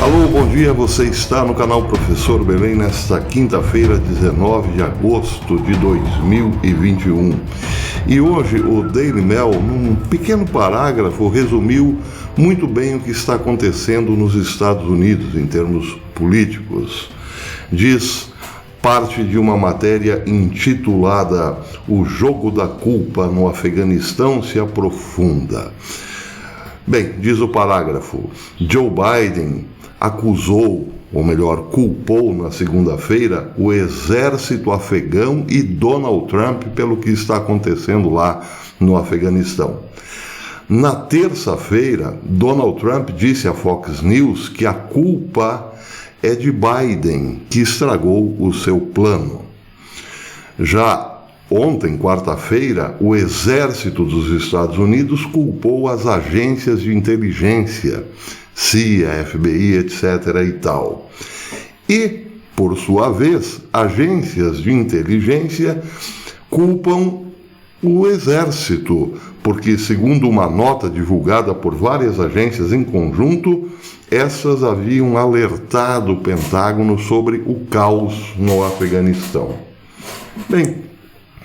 Alô, bom dia, você está no canal Professor Belém nesta quinta-feira, 19 de agosto de 2021. E hoje o Daily Mail, num pequeno parágrafo, resumiu muito bem o que está acontecendo nos Estados Unidos em termos políticos. Diz parte de uma matéria intitulada "O jogo da culpa no Afeganistão se aprofunda". Bem, diz o parágrafo, Joe Biden acusou, ou melhor, culpou na segunda-feira o exército afegão e Donald Trump pelo que está acontecendo lá no Afeganistão. Na terça-feira, Donald Trump disse à Fox News que a culpa é de Biden, que estragou o seu plano. Já ontem, quarta-feira, o exército dos Estados Unidos culpou as agências de inteligência, CIA, FBI, etc. e tal. E, por sua vez, agências de inteligência culpam o exército, porque, segundo uma nota divulgada por várias agências em conjunto, essas haviam alertado o Pentágono sobre o caos no Afeganistão. Bem,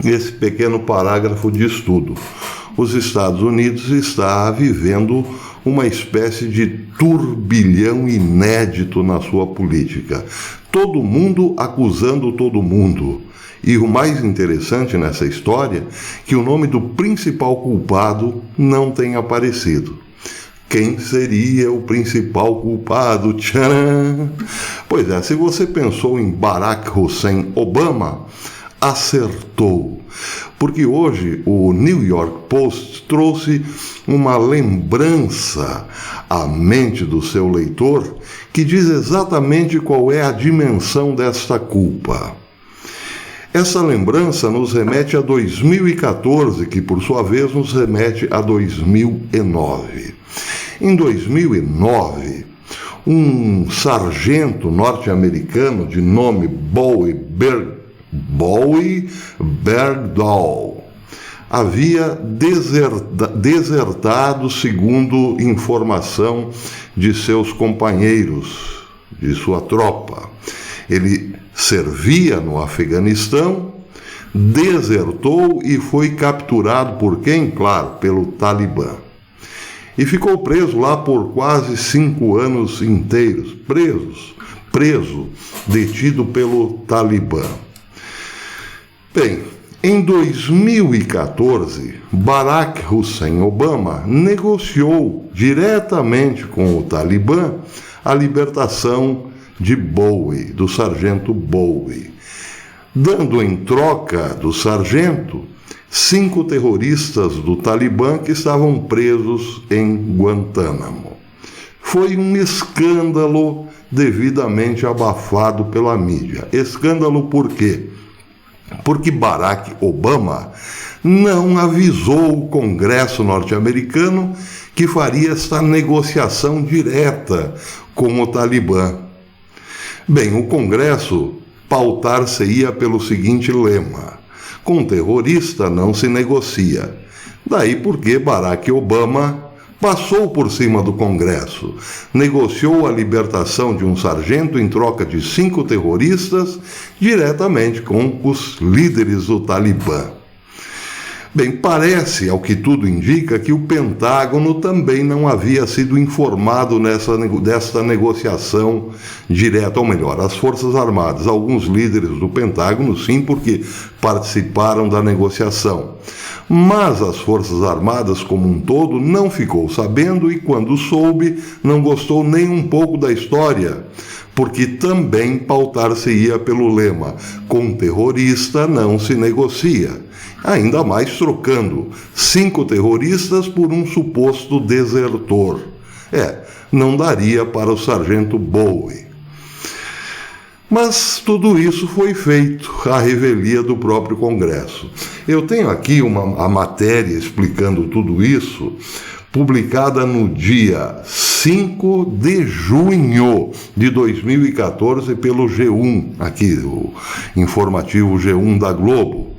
esse pequeno parágrafo diz tudo. Os Estados Unidos está vivendo uma espécie de turbilhão inédito na sua política. Todo mundo acusando todo mundo. E o mais interessante nessa história é que o nome do principal culpado não tem aparecido. Quem seria o principal culpado? Tcharam! Pois é, se você pensou em Barack Hussein Obama, acertou. Porque hoje o New York Post trouxe uma lembrança à mente do seu leitor que diz exatamente qual é a dimensão desta culpa. Essa lembrança nos remete a 2014, que por sua vez nos remete a 2009. Em 2009, um sargento norte-americano de nome Bowie Bergdahl havia desertado, segundo informação de seus companheiros, de sua tropa. Ele servia no Afeganistão, desertou e foi capturado por quem? Claro, pelo Talibã. E ficou preso lá por quase 5 anos inteiros, preso, detido pelo Talibã. Bem, em 2014, Barack Hussein Obama negociou diretamente com o Talibã a libertação de Bowie, do sargento Bowie, dando em troca do sargento 5 terroristas do Talibã que estavam presos em Guantánamo. Foi um escândalo devidamente abafado pela mídia. Escândalo por quê? Porque Barack Obama não avisou o Congresso norte-americano que faria esta negociação direta com o Talibã. Bem, o Congresso pautar-se-ia pelo seguinte lema: com terrorista não se negocia. Daí porque Barack Obama passou por cima do Congresso, negociou a libertação de um sargento em troca de 5 terroristas diretamente com os líderes do Talibã. Bem, parece, ao que tudo indica, que o Pentágono também não havia sido informado desta negociação direta, ou melhor, as Forças Armadas. Alguns líderes do Pentágono, sim, porque participaram da negociação. Mas as Forças Armadas como um todo não ficou sabendo e, quando soube, não gostou nem um pouco da história, porque também pautar-se-ia pelo lema: com terrorista não se negocia. Ainda mais trocando 5 terroristas por um suposto desertor. Não daria para o sargento Bowie. Mas tudo isso foi feito à revelia do próprio Congresso. Eu tenho aqui a matéria explicando tudo isso, publicada no dia 5 de junho de 2014 pelo G1, aqui o informativo G1 da Globo,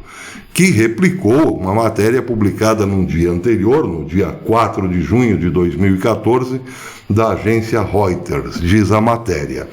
que replicou uma matéria publicada num dia anterior, no dia 4 de junho de 2014, da agência Reuters, diz a matéria.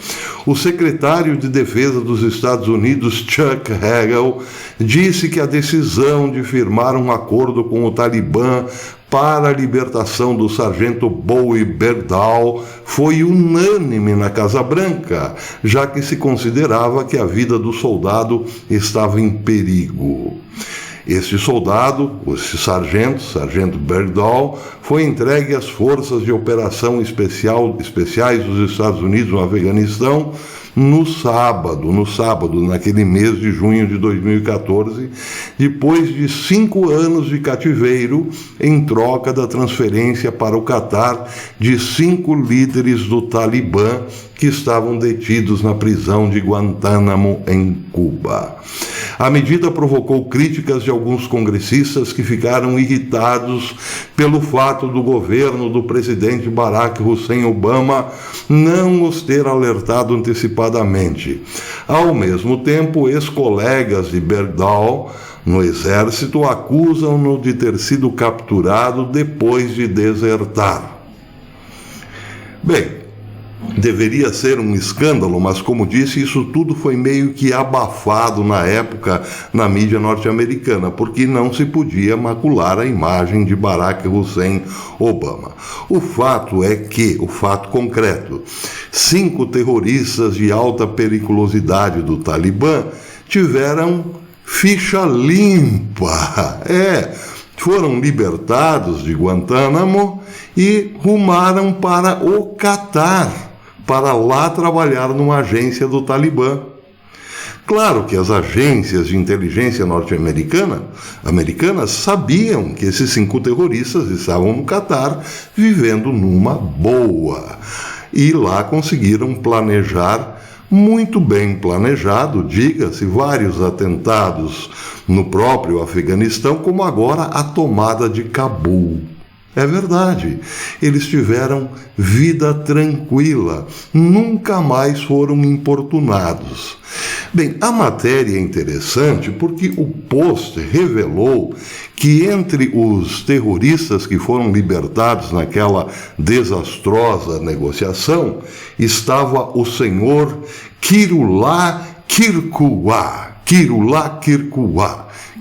O secretário de Defesa dos Estados Unidos, Chuck Hagel, disse que a decisão de firmar um acordo com o Talibã para a libertação do sargento Bowie Bergdahl foi unânime na Casa Branca, já que se considerava que a vida do soldado estava em perigo. Esse soldado, esse sargento Bergdahl, foi entregue às forças de operação especiais dos Estados Unidos no Afeganistão no sábado, naquele mês de junho de 2014, depois de 5 anos de cativeiro, em troca da transferência para o Catar de 5 líderes do Talibã que estavam detidos na prisão de Guantánamo, em Cuba. A medida provocou críticas de alguns congressistas que ficaram irritados pelo fato do governo do presidente Barack Hussein Obama não os ter alertado antecipadamente. Ao mesmo tempo, ex-colegas de Bergdahl no exército acusam-no de ter sido capturado depois de desertar. Bem, deveria ser um escândalo, mas como disse, isso tudo foi meio que abafado na época na mídia norte-americana, porque não se podia macular a imagem de Barack Hussein Obama. O fato concreto, 5 terroristas de alta periculosidade do Talibã tiveram ficha limpa. Foram libertados de Guantánamo e rumaram para o Catar, para lá trabalhar numa agência do Talibã. Claro que as agências de inteligência americanas sabiam que esses 5 terroristas estavam no Catar vivendo numa boa. E lá conseguiram planejar, muito bem planejado, diga-se, vários atentados no próprio Afeganistão, como agora a tomada de Cabul. É verdade, eles tiveram vida tranquila, nunca mais foram importunados. Bem, a matéria é interessante porque o Post revelou que entre os terroristas que foram libertados naquela desastrosa negociação estava o senhor Kirullah Kirkuwa.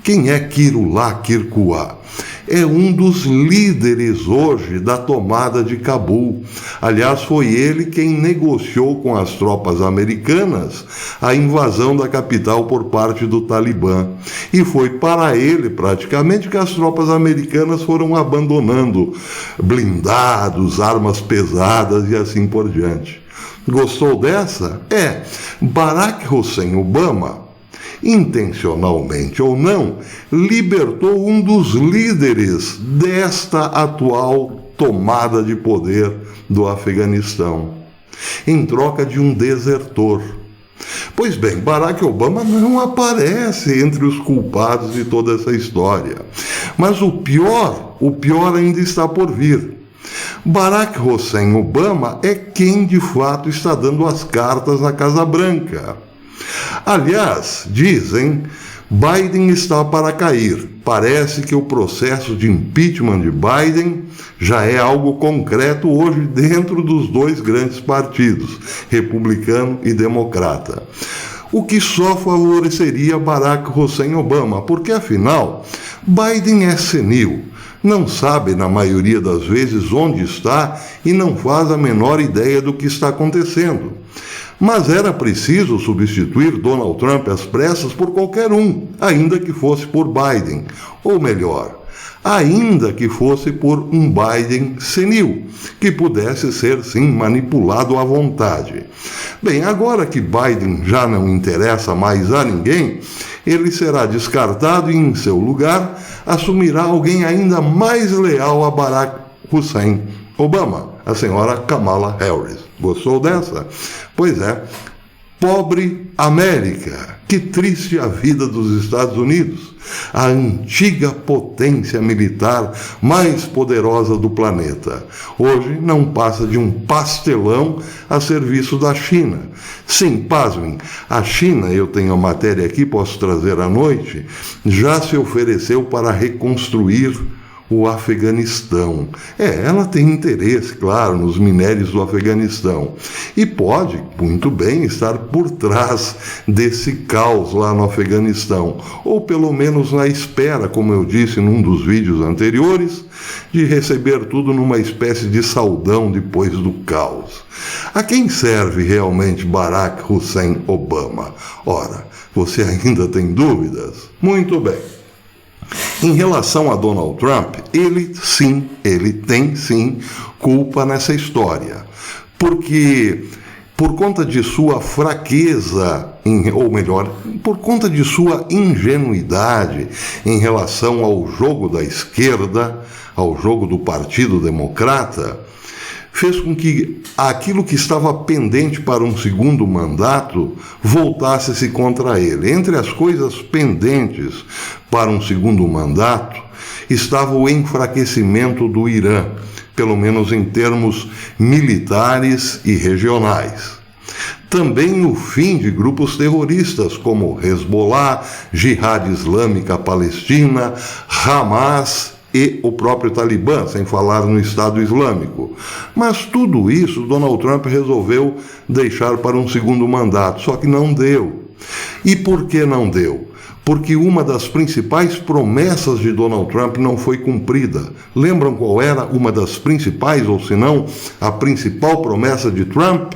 Quem é Kirullah Kirkuwa? É um dos líderes hoje da tomada de Cabul. Aliás, foi ele quem negociou com as tropas americanas a invasão da capital por parte do Talibã. E foi para ele, praticamente, que as tropas americanas foram abandonando blindados, armas pesadas e assim por diante. Gostou dessa? Barack Hussein Obama, intencionalmente ou não, libertou um dos líderes desta atual tomada de poder do Afeganistão, em troca de um desertor. Pois bem, Barack Obama não aparece entre os culpados de toda essa história. Mas o pior ainda está por vir. Barack Hussein Obama é quem de fato está dando as cartas na Casa Branca. Aliás, dizem, Biden está para cair. Parece que o processo de impeachment de Biden já é algo concreto hoje dentro dos 2 grandes partidos, republicano e democrata. O que só favoreceria Barack Hussein Obama, porque afinal, Biden é senil. Não sabe, na maioria das vezes, onde está e não faz a menor ideia do que está acontecendo. Mas era preciso substituir Donald Trump às pressas por qualquer um, ainda que fosse por Biden. Ou melhor, ainda que fosse por um Biden senil, que pudesse ser, sim, manipulado à vontade. Bem, agora que Biden já não interessa mais a ninguém, ele será descartado e, em seu lugar, assumirá alguém ainda mais leal a Barack Hussein Obama, a senhora Kamala Harris. Gostou dessa? Pois é. Pobre América, que triste a vida dos Estados Unidos, a antiga potência militar mais poderosa do planeta. Hoje não passa de um pastelão a serviço da China. Sim, pasmem, a China, eu tenho a matéria aqui, posso trazer à noite, já se ofereceu para reconstruir o Afeganistão. Ela tem interesse, claro, nos minérios do Afeganistão e pode, muito bem, estar por trás desse caos lá no Afeganistão, ou pelo menos na espera, como eu disse num dos vídeos anteriores, de receber tudo numa espécie de saudão depois do caos. A quem serve realmente Barack Hussein Obama? Ora, você ainda tem dúvidas? Muito bem. Em relação a Donald Trump, ele tem sim culpa nessa história, porque por conta de sua fraqueza, ou melhor, por conta de sua ingenuidade em relação ao jogo da esquerda, ao jogo do Partido Democrata, fez com que aquilo que estava pendente para um segundo mandato voltasse-se contra ele. Entre as coisas pendentes para um segundo mandato estava o enfraquecimento do Irã, pelo menos em termos militares e regionais. Também o fim de grupos terroristas como Hezbollah, Jihad Islâmica Palestina, Hamas e o próprio Talibã, sem falar no Estado Islâmico. Mas tudo isso Donald Trump resolveu deixar para um segundo mandato, só que não deu. E por que não deu? Porque uma das principais promessas de Donald Trump não foi cumprida. Lembram qual era uma das principais, ou se não, a principal promessa de Trump?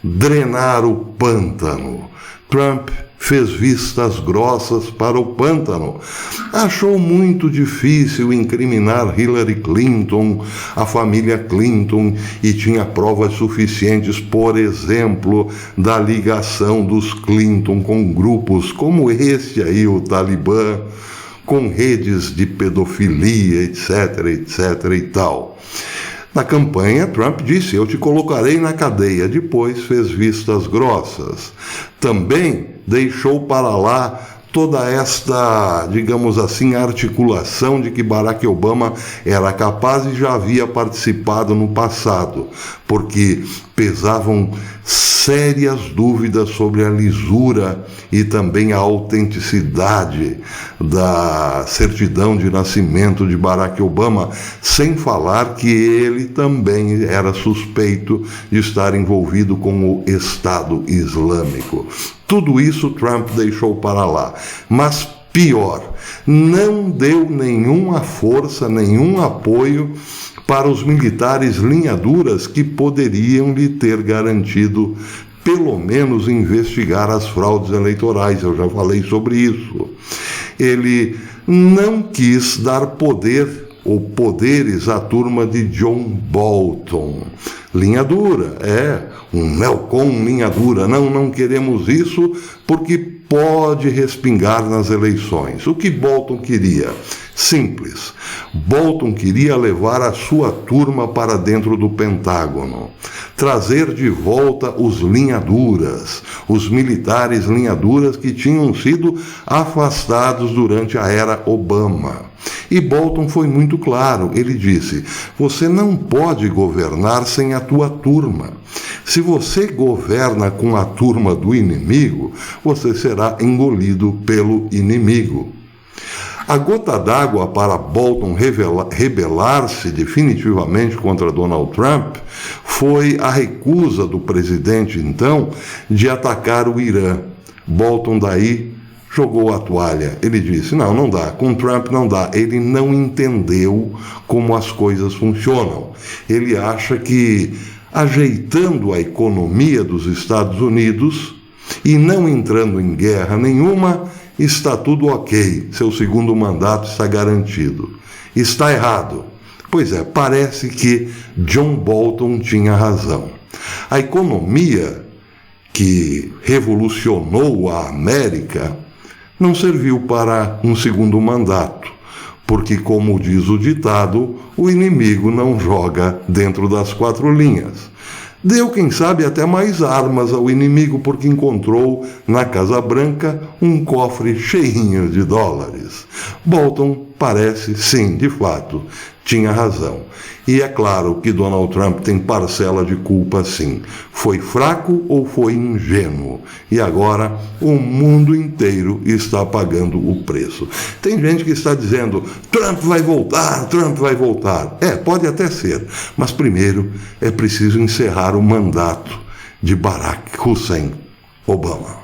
Drenar o pântano. Trump fez vistas grossas para o pântano. Achou muito difícil incriminar Hillary Clinton, a família Clinton, e tinha provas suficientes, por exemplo, da ligação dos Clinton com grupos como este aí, o Talibã, com redes de pedofilia, etc, etc e tal. Na campanha, Trump disse: eu te colocarei na cadeia. Depois fez vistas grossas. Também deixou para lá toda esta, digamos assim, articulação de que Barack Obama era capaz e já havia participado no passado, porque pesavam sérias dúvidas sobre a lisura e também a autenticidade da certidão de nascimento de Barack Obama, sem falar que ele também era suspeito de estar envolvido com o Estado Islâmico. Tudo isso Trump deixou para lá. Mas pior, não deu nenhuma força, nenhum apoio para os militares linhaduras que poderiam lhe ter garantido, pelo menos, investigar as fraudes eleitorais. Eu já falei sobre isso. Ele não quis dar poder ou poderes à turma de John Bolton. Linha dura, um Melcon linha dura. Não queremos isso porque pode respingar nas eleições. O que Bolton queria? Simples. Bolton queria levar a sua turma para dentro do Pentágono, trazer de volta os linhaduras, os militares linhaduras que tinham sido afastados durante a era Obama. E Bolton foi muito claro, ele disse: você não pode governar sem a tua turma. Se você governa com a turma do inimigo, você será engolido pelo inimigo. A gota d'água para Bolton rebelar-se definitivamente contra Donald Trump foi a recusa do presidente, então, de atacar o Irã. Bolton daí jogou a toalha. Ele disse: não dá, com Trump não dá. Ele não entendeu como as coisas funcionam. Ele acha que, ajeitando a economia dos Estados Unidos e não entrando em guerra nenhuma, está tudo ok, seu segundo mandato está garantido. Está errado. Pois é, parece que John Bolton tinha razão. A economia que revolucionou a América não serviu para um segundo mandato, porque, como diz o ditado, o inimigo não joga dentro das quatro linhas. Deu, quem sabe, até mais armas ao inimigo, porque encontrou na Casa Branca um cofre cheinho de dólares. Bolton parece, sim, de fato, tinha razão. E é claro que Donald Trump tem parcela de culpa, sim. Foi fraco ou foi ingênuo? E agora o mundo inteiro está pagando o preço. Tem gente que está dizendo, Trump vai voltar, Trump vai voltar. Pode até ser, mas primeiro é preciso encerrar o mandato de Barack Hussein Obama.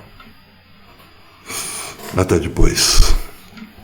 Até depois.